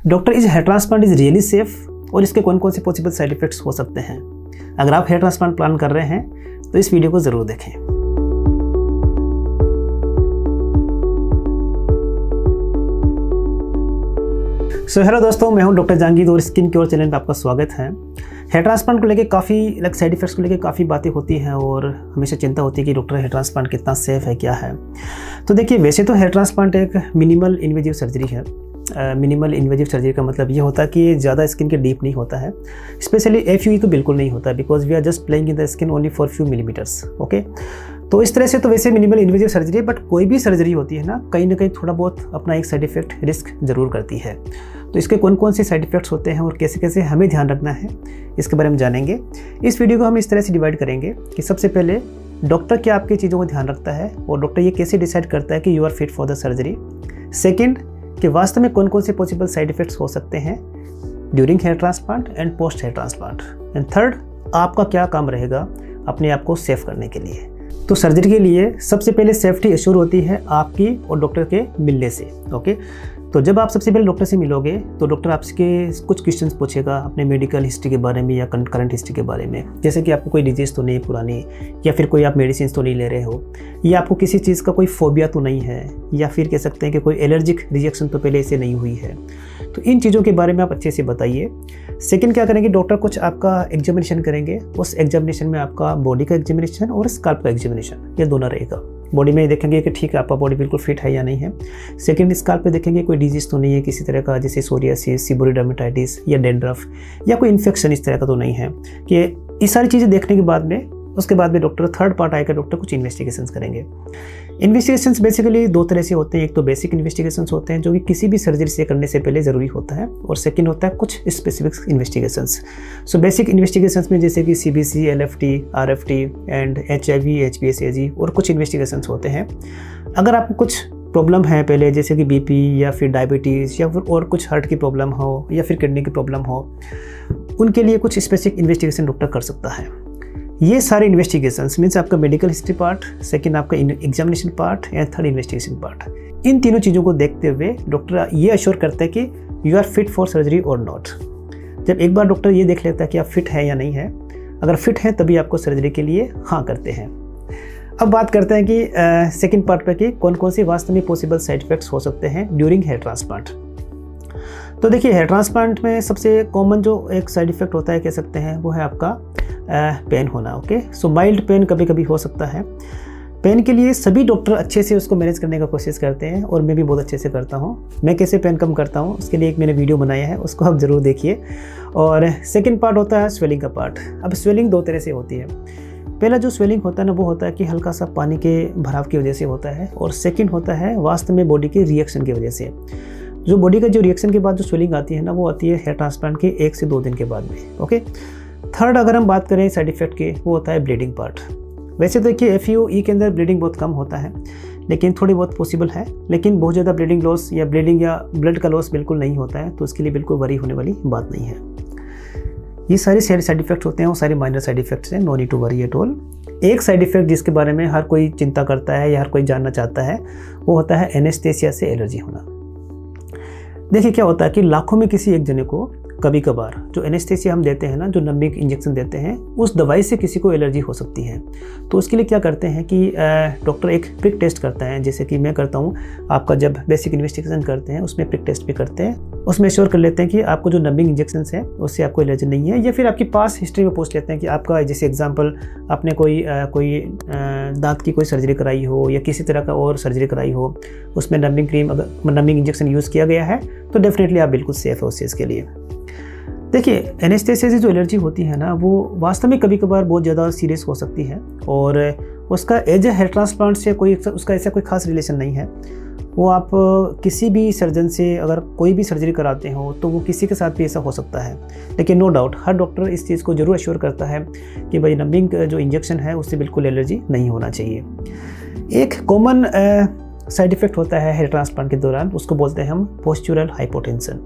Doctor, is here transplant is really safe और इसके कौन कौन से पॉसिबल साइड इफ़ेक्ट्स हो सकते हैं? अगर आप हेयर ट्रांसप्लांट प्लान कर रहे हैं तो इस वीडियो को ज़रूर देखें। सो हेलो दोस्तों, मैं हूं डॉक्टर जहांगीर और स्किन क्योर चैनल पर आपका स्वागत है। हेयर ट्रांसप्लांट को लेके काफ़ी साइड इफ़ेक्ट्स को लेके काफ़ी बातें होती हैं और हमेशा चिंता होती है कि डॉक्टर हेयर ट्रांसप्लांट कितना सेफ़ है, क्या है। तो देखिए, वैसे तो हेयर ट्रांसप्लांट एक मिनिमल इन्वेजिव सर्जरी है। मिनिमल इन्वेजिव सर्जरी का मतलब ये होता है कि ये ज़्यादा स्किन के डीप नहीं होता है। स्पेशली FUE तो बिल्कुल नहीं होता, because we are just playing in the skin only for few millimetres. Okay, तो इस तरह से तो वैसे मिनिमल इन्वेजिव सर्जरी है, बट कोई भी सर्जरी होती है ना कहीं थोड़ा बहुत अपना एक साइड इफेक्ट रिस्क ज़रूर करती है। तो इसके कौन कौन से साइड इफेक्ट्स होते हैं और कैसे कैसे हमें ध्यान रखना है, इसके बारे में जानेंगे। इस वीडियो को हम इस तरह से डिवाइड करेंगे कि सबसे पहले डॉक्टर क्या आपकी चीज़ों को ध्यान रखता है और डॉक्टर ये कैसे डिसाइड करता है कि you are fit for the surgery. Second, कि वास्तव में कौन कौन से पॉसिबल साइड इफेक्ट्स हो सकते हैं during hair transplant and post hair transplant. And third, आपका क्या काम रहेगा अपने आप को सेफ करने के लिए। तो सर्जरी के लिए सबसे पहले सेफ्टी एश्योर होती है आपकी और डॉक्टर के मिलने से। ओके, तो जब आप सबसे पहले डॉक्टर से मिलोगे तो डॉक्टर आपसे कुछ क्वेश्चंस पूछेगा अपने मेडिकल हिस्ट्री के बारे में या करंट हिस्ट्री के बारे में, जैसे कि आपको कोई डिजीज़ तो नहीं है पुरानी, या फिर कोई आप मेडिसिन तो नहीं ले रहे हो, या आपको किसी चीज़ का कोई फोबिया तो नहीं है, या फिर कह सकते हैं कि कोई एलर्जिक रिएक्शन तो पहले से नहीं हुई है। तो इन चीज़ों के बारे में आप अच्छे से बताइए। सेकंड, क्या करेंगे, डॉक्टर कुछ आपका एग्जामिनेशन करेंगे। उस एग्जामिनेशन में आपका बॉडी का एग्जामिनेशन और स्काल्प का एग्जामिनेशन, ये दोनों रहेगा। बॉडी में देखेंगे कि ठीक है आपका बॉडी बिल्कुल फिट है या नहीं है। सेकंड, स्काल्प पे देखेंगे कोई डिजीज़ तो नहीं है किसी तरह का, जैसे सोरियासिस, सीबोरिक डर्मेटाइटिस या डेंड्रफ या कोई इन्फेक्शन इस तरह का तो नहीं है। कि ये सारी चीज़ें देखने के बाद में उसके बाद में डॉक्टर थर्ड पार्ट आएगा, डॉक्टर कुछ इन्वेस्टिगेशंस करेंगे। इन्वेस्टिगेशंस बेसिकली दो तरह से होते हैं। एक तो बेसिक इन्वेस्टिगेशंस होते हैं जो कि किसी भी सर्जरी से करने से पहले ज़रूरी होता है, और सेकंड होता है कुछ specific investigations. So basic investigations में जैसे कि CBC, LFT, RFT and HIV, HbA1c और कुछ इन्वेस्टिगेशंस होते हैं। अगर आपको कुछ प्रॉब्लम है पहले, जैसे कि BP या फिर डायबिटीज़ या फिर और कुछ हार्ट की प्रॉब्लम हो या फिर किडनी की प्रॉब्लम हो, उनके लिए कुछ स्पेसिफिक इन्वेस्टिगेशन डॉक्टर कर सकता है। ये सारे इन्वेस्टिगेशंस मीन्स आपका मेडिकल हिस्ट्री पार्ट, सेकंड आपका examination part and third investigation part. इन तीनों चीज़ों को देखते हुए डॉक्टर ये अश्योर करता है कि you are fit for surgery और नॉट। जब एक बार डॉक्टर ये देख लेता है कि आप फिट है या नहीं है, अगर फिट है तभी आपको सर्जरी के लिए हाँ करते हैं। अब बात करते हैं कि सेकेंड पार्ट पे कि कौन कौन से वास्तव में पॉसिबल साइड इफेक्ट्स हो सकते हैं ड्यूरिंग हेयर ट्रांसप्लांट। तो देखिए, हेयर ट्रांसप्लांट में सबसे कॉमन जो एक साइड इफेक्ट होता है कह सकते हैं वो है आपका पेन होना। ओके, सो माइल्ड पेन कभी कभी हो सकता है। पेन के लिए सभी डॉक्टर अच्छे से उसको मैनेज करने का कोशिश करते हैं और मैं भी बहुत अच्छे से करता हूँ। मैं कैसे पेन कम करता हूँ उसके लिए एक मैंने वीडियो बनाया है, उसको आप ज़रूर देखिए। और सेकेंड पार्ट होता है स्वेलिंग का पार्ट। अब स्वेलिंग दो तरह से होती है। पहला जो स्वेलिंग होता है ना वो होता है कि हल्का सा पानी के भराव की वजह से होता है, और सेकेंड होता है वास्तव में बॉडी के रिएक्शन की वजह से। जो बॉडी का जो रिएक्शन के बाद जो स्वेलिंग आती है ना वो आती है हेयर ट्रांसप्लांट के 1 से 2 दिन के बाद में। ओके, थर्ड अगर हम बात करें साइड इफेक्ट के, वो होता है ब्लीडिंग पार्ट। वैसे तो देखिए FUE के अंदर ब्लीडिंग बहुत कम होता है, लेकिन थोड़ी बहुत पॉसिबल है। लेकिन बहुत ज़्यादा ब्लीडिंग लॉस या ब्लीडिंग या ब्लड का लॉस बिल्कुल नहीं होता है, तो उसके लिए बिल्कुल वरी होने वाली बात नहीं है। ये सारे साइड इफेक्ट्स होते हैं, वो सारे माइनर साइड इफेक्ट्स हैं, no need to worry at all. एक साइड इफेक्ट जिसके बारे में हर कोई चिंता करता है या हर कोई जानना चाहता है, वो होता है एनेस्थेसिया से एलर्जी होना। देखिए, क्या होता है कि लाखों में किसी एक जने को कभी कभार जो एनेस्थेसिया हम देते हैं ना, जो नंबिंग इंजेक्शन देते हैं, उस दवाई से किसी को एलर्जी हो सकती है। तो उसके लिए क्या करते हैं कि डॉक्टर एक प्रिक टेस्ट करता है, जैसे कि मैं करता हूँ। आपका जब बेसिक इन्वेस्टिगेशन करते हैं उसमें प्रिक टेस्ट भी करते हैं, उसमें श्योर कर लेते हैं कि आपको जो नंबिंग इंजेक्शन है उससे आपको एलर्जी नहीं है, या फिर आपकी पास हिस्ट्री में पूछ लेते हैं कि आपका, जैसे एग्जाम्पल, आपने कोई दांत की कोई सर्जरी कराई हो या किसी तरह का और सर्जरी कराई हो, उसमें नंबिंग क्रीम अगर नंबिंग इंजेक्शन यूज़ किया गया है तो डेफिनेटली आप बिल्कुल सेफ हो उस चीज़ के लिए। देखिए, एनेस्थेसिया से जो एलर्जी होती है ना वो वास्तव में कभी कभार बहुत ज़्यादा सीरियस हो सकती है, और उसका एज ए हेयर ट्रांसप्लांट से उसका ऐसा कोई खास रिलेशन नहीं है। वो आप किसी भी सर्जन से अगर कोई भी सर्जरी कराते हो तो वो किसी के साथ भी ऐसा हो सकता है, लेकिन नो डाउट हर डॉक्टर इस चीज़ को जरूर एश्योर करता है कि भाई नंबिंग जो इंजेक्शन है उससे बिल्कुल एलर्जी नहीं होना चाहिए। एक कॉमन साइड इफेक्ट होता है हेयर ट्रांसप्लांट के दौरान, उसको बोलते हैं हम पोस्चुरल हाइपोटेंशन।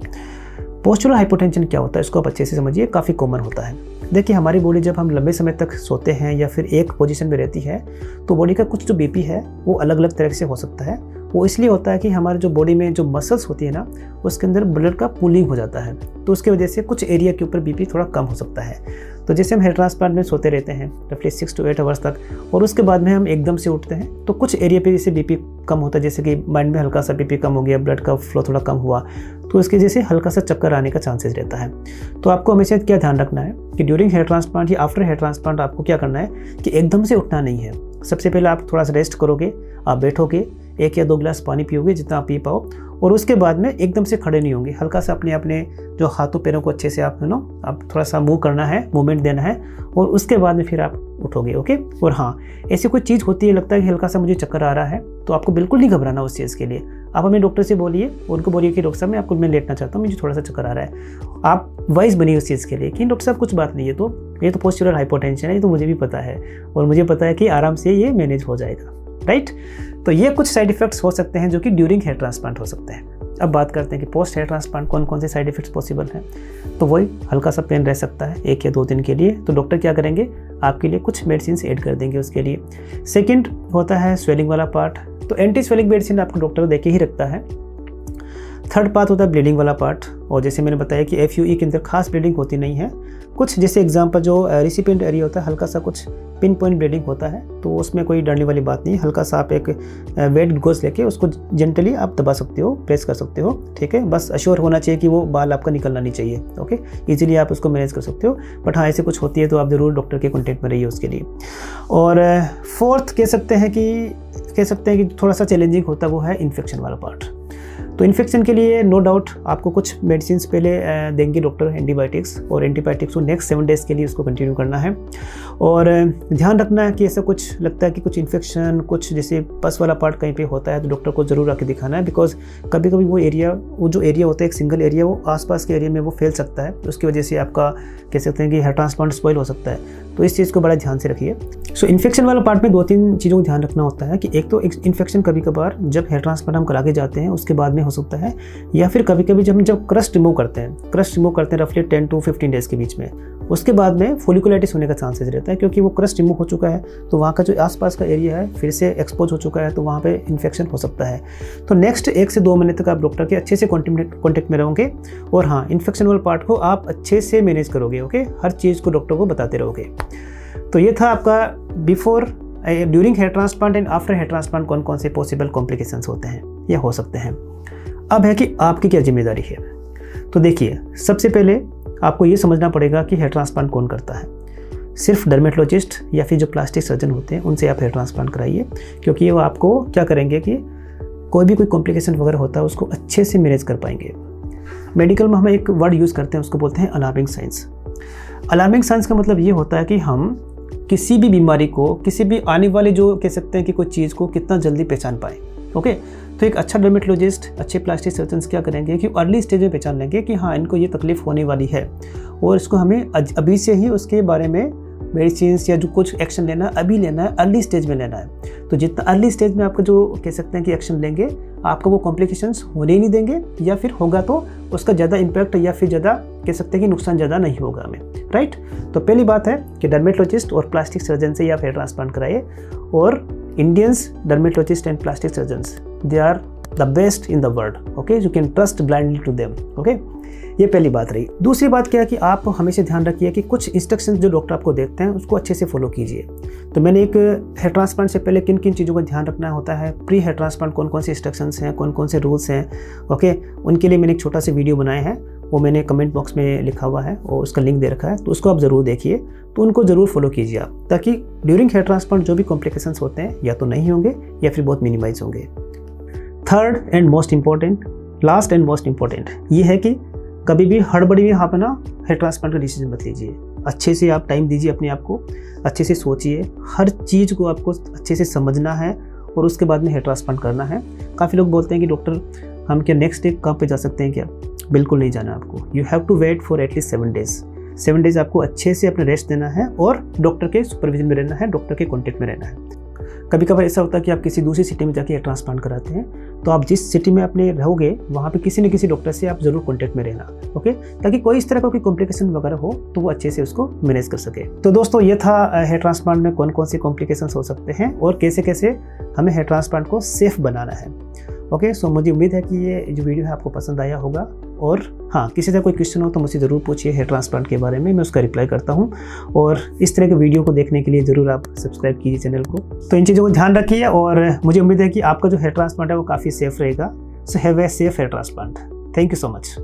पोस्चुरल हाइपोटेंशन क्या होता है इसको आप अच्छे से समझिए, काफ़ी कॉमन होता है। देखिए, हमारी बॉडी जब हम लंबे समय तक सोते हैं या फिर एक पोजीशन में रहती है तो बॉडी का कुछ जो BP है वो अलग अलग तरह से हो सकता है, वो इसलिए होता है कि हमारे जो बॉडी में जो मसल्स होती है ना, उसके अंदर ब्लड का पूलिंग हो जाता है, तो उसकी वजह से कुछ एरिया के ऊपर बीपी थोड़ा कम हो सकता है। तो जैसे हम हेयर ट्रांसप्लांट में सोते रहते हैं रफली 6 to 8 आवर्स तक, और उसके बाद में हम एकदम से उठते हैं, तो कुछ एरिया पे जैसे बीपी कम होता है, जैसे कि माइंड में हल्का सा बीपी कम हो गया, ब्लड का फ्लो थोड़ा कम हुआ, तो उसकी वजह से हल्का सा चक्कर आने का चांसेस रहता है। तो आपको हमेशा क्या ध्यान रखना है कि ड्यूरिंग हेयर ट्रांसप्लांट या आफ्टर हेयर ट्रांसप्लांट आपको क्या करना है कि एकदम से उठना नहीं है। सबसे पहले आप थोड़ा सा रेस्ट करोगे, आप बैठोगे, 1 या 2 गिलास पानी पियोगे जितना आप पी पाओ, और उसके बाद में एकदम से खड़े नहीं होंगे। हल्का सा अपने जो हाथों पैरों को अच्छे से आप आप थोड़ा सा मूव करना है, मूवमेंट देना है, और उसके बाद में फिर आप उठोगे। ओके। और हाँ, ऐसी कोई चीज़ होती है, लगता है कि हल्का सा मुझे चक्कर आ रहा है, तो आपको बिल्कुल नहीं घबराना उस चीज़ के लिए। आप अपने डॉक्टर से बोलिए, उनको बोलिए कि डॉक्टर साहब मैं लेटना चाहता हूँ, मुझे थोड़ा सा चक्कर आ रहा है। आप वाइज बनिए उस चीज़ के लिए कि डॉक्टर साहब कुछ बात नहीं है, तो ये तो पोस्चुरल हाइपोटेंशन है, ये तो मुझे भी पता है, और मुझे पता है कि आराम से ये मैनेज हो जाएगा। राइट। तो ये कुछ साइड इफेक्ट्स हो सकते हैं जो कि ड्यूरिंग हेयर ट्रांसप्लांट हो सकते हैं। अब बात करते हैं कि पोस्ट हेयर ट्रांसप्लांट कौन कौन से साइड इफेक्ट्स पॉसिबल हैं। तो वही हल्का सा पेन रह सकता है 1 या 2 दिन के लिए, तो डॉक्टर क्या करेंगे, आपके लिए कुछ मेडिसिन ऐड कर देंगे उसके लिए। सेकंड होता है स्वेलिंग वाला पार्ट, तो एंटी स्वेलिंग मेडिसिन आपको डॉक्टर देके ही रखता है। थर्ड पार्ट होता है ब्लीडिंग वाला पार्ट, और जैसे मैंने बताया कि FUE के अंदर खास ब्लीडिंग होती नहीं है। कुछ जैसे एग्जांपल जो रिसिपिएंट एरिया होता है, हल्का सा कुछ पिन पॉइंट ब्लीडिंग होता है, तो उसमें कोई डरने वाली बात नहीं। हल्का सा आप एक वेट ग्लूकोज लेके उसको जेंटली आप दबा सकते हो, प्रेस कर सकते हो, ठीक है। बस अश्योर होना चाहिए कि वो बाल आपका निकलना नहीं चाहिए। ओके, इजीली आप उसको मैनेज कर सकते हो, बट हाँ ऐसे कुछ होती है तो आप ज़रूर डॉक्टर के कॉन्टेक्ट में रहिए उसके लिए। और फोर्थ कह सकते हैं कि थोड़ा सा चैलेंजिंग होता है, वो है इन्फेक्शन वाला पार्ट। तो इन्फेक्शन के लिए नो डाउट आपको कुछ मेडिसिन पहले देंगे डॉक्टर, एंटीबायोटिक्स, और एंटीबायोटिक्स को नेक्स्ट 7 डेज़ के लिए उसको कंटिन्यू करना है। और ध्यान रखना है कि ऐसा कुछ लगता है कि कुछ इन्फेक्शन, कुछ जैसे पस वाला पार्ट कहीं पे होता है, तो डॉक्टर को ज़रूर आके दिखाना है, बिकॉज कभी कभी वो जो एरिया होता है, एक सिंगल एरिया, वो आसपास के एरिया में वो फैल सकता है, तो उसकी वजह से आपका कह सकते हैं कि हेयर ट्रांसप्लांट स्पॉइल हो सकता है। तो इस चीज़ को बड़ा ध्यान से रखिए। सो इन्फेक्शन वाला पार्ट में 2-3 चीज़ों को ध्यान रखना होता है कि एक तो इन्फेक्शन कभी कभार जब हेयर ट्रांसप्लांट हम करा के जाते हैं उसके बाद में हो सकता है, या फिर कभी कभी जब क्रस्ट रिमूव करते हैं रफली 10 to 15 डेज़ के बीच में, उसके बाद में फोलिकुलाइटिस होने का चांसेस रहता है, क्योंकि वो क्रस्ट रिमूव हो चुका है, तो वहाँ का जो आसपास का एरिया है फिर से एक्सपोज हो चुका है, तो वहाँ पे इन्फेक्शन हो सकता है। तो नेक्स्ट 1 से 2 महीने तक आप डॉक्टर के अच्छे से कॉन्टेक्ट में रहोगे, और हाँ इन्फेक्शन वाले पार्ट को आप अच्छे से मैनेज करोगे। ओके, हर चीज़ को डॉक्टर को बताते रहोगे। तो ये था आपका during hair transplant and after hair transplant कौन कौन से पॉसिबल कॉम्प्लिकेशंस होते हैं या हो सकते हैं। अब है कि आपकी क्या जिम्मेदारी है। तो देखिए, सबसे पहले आपको ये समझना पड़ेगा कि हेयर ट्रांसप्लांट कौन करता है। सिर्फ डर्मेटोलॉजिस्ट या फिर जो प्लास्टिक सर्जन होते हैं उनसे आप हेयर ट्रांसप्लांट कराइए, क्योंकि वो आपको क्या करेंगे कि कोई कॉम्प्लिकेशन वगैरह होता है उसको अच्छे से मैनेज कर पाएंगे। मेडिकल में हम एक वर्ड यूज़ करते हैं, उसको बोलते हैं अलार्मिंग साइंस। अलार्मिंग साइंस का मतलब ये होता है कि हम किसी भी बीमारी को, किसी भी आने वाले जो कह सकते हैं कि कोई चीज़ को कितना जल्दी पहचान पाए। ओके, तो एक अच्छा डर्मेटोलॉजिस्ट, अच्छे प्लास्टिक सर्जन्स क्या करेंगे कि अर्ली स्टेज में पहचान लेंगे कि हाँ इनको ये तकलीफ होने वाली है, और इसको हमें अभी से ही उसके बारे में मेडिसिन या जो कुछ एक्शन लेना है अभी लेना है, अर्ली स्टेज में लेना है। तो जितना अर्ली स्टेज में आपका जो कह सकते हैं कि एक्शन लेंगे, आपको वो कॉम्प्लिकेशंस होने ही नहीं देंगे, या फिर होगा तो उसका ज़्यादा इम्पैक्ट या फिर ज़्यादा कह सकते हैं कि नुकसान ज़्यादा नहीं होगा हमें। राइट। तो पहली बात है कि डर्मेटोलॉजिस्ट और प्लास्टिक सर्जन से आप हेयर ट्रांसप्लांट कराइए, और Indians dermatologist and plastic surgeons, they are the best in the world. Okay, you can trust blindly to them. Okay, ये पहली बात रही। दूसरी बात क्या है कि आप हमेशा ध्यान रखिए कि कुछ इंस्ट्रक्शंस जो डॉक्टर आपको देते हैं उसको अच्छे से फॉलो कीजिए। तो मैंने एक हेयर ट्रांसप्लांट से पहले किन किन चीज़ों का ध्यान रखना होता है, प्री हेयर ट्रांसप्लांट कौन कौन से इंस्ट्रक्शंस हैं, कौन कौन से रूल्स हैं, ओके, उनके लिए मैंने एक छोटा सा वीडियो बनाया है, वो मैंने कमेंट बॉक्स में लिखा हुआ है और उसका लिंक दे रखा है, तो उसको आप ज़रूर देखिए। तो उनको ज़रूर फॉलो कीजिए आप, ताकि ड्यूरिंग हेयर ट्रांसप्लांट जो भी कॉम्प्लिकेशंस होते हैं या तो नहीं होंगे या फिर बहुत मिनिमाइज होंगे। Third and most important, last and most important, ये है कि कभी भी हड़बड़ी में आप ना हेयर ट्रांसप्लांट का डिसीजन मत लीजिए। अच्छे से आप टाइम दीजिए अपने आप को, अच्छे से सोचिए, हर चीज़ को आपको अच्छे से समझना है और उसके बाद में हेयर ट्रांसप्लांट करना है। काफ़ी लोग बोलते हैं कि डॉक्टर हम क्या नेक्स्ट डे कहाँ पे जा सकते हैं क्या? बिल्कुल नहीं जाना आपको। You have to wait for at least 7 days. 7 days आपको अच्छे से अपने रेस्ट देना है और डॉक्टर के सुपरविजन में रहना है, डॉक्टर के कॉन्टेक्ट में रहना है। कभी कभार ऐसा होता है कि आप किसी दूसरी सिटी में जाके हेयर ट्रांसप्लांट कराते हैं, तो आप जिस सिटी में अपने रहोगे वहाँ पे किसी न किसी डॉक्टर से आप ज़रूर कॉन्टैक्ट में रहना, ओके, ताकि कोई इस तरह का कोई कॉम्प्लिकेशन वगैरह हो तो वो अच्छे से उसको मैनेज कर सके। तो दोस्तों ये था हेयर ट्रांसप्लांट में कौन कौन से कॉम्प्लिकेशंस हो सकते हैं और कैसे कैसे हमें हेयर ट्रांसप्लांट को सेफ बनाना है। ओके, सो मुझे उम्मीद है कि ये जो वीडियो है आपको पसंद आया होगा। और हाँ, किसी से कोई क्वेश्चन हो तो मुझसे ज़रूर पूछिए हेयर ट्रांसप्लांट के बारे में, मैं उसका रिप्लाई करता हूँ। और इस तरह के वीडियो को देखने के लिए ज़रूर आप सब्सक्राइब कीजिए चैनल को। तो इन चीज़ों को ध्यान रखिए और मुझे उम्मीद है कि आपका जो हेयर ट्रांसप्लांट है वो काफ़ी सेफ रहेगा। So have a safe hair transplant. Thank you so much.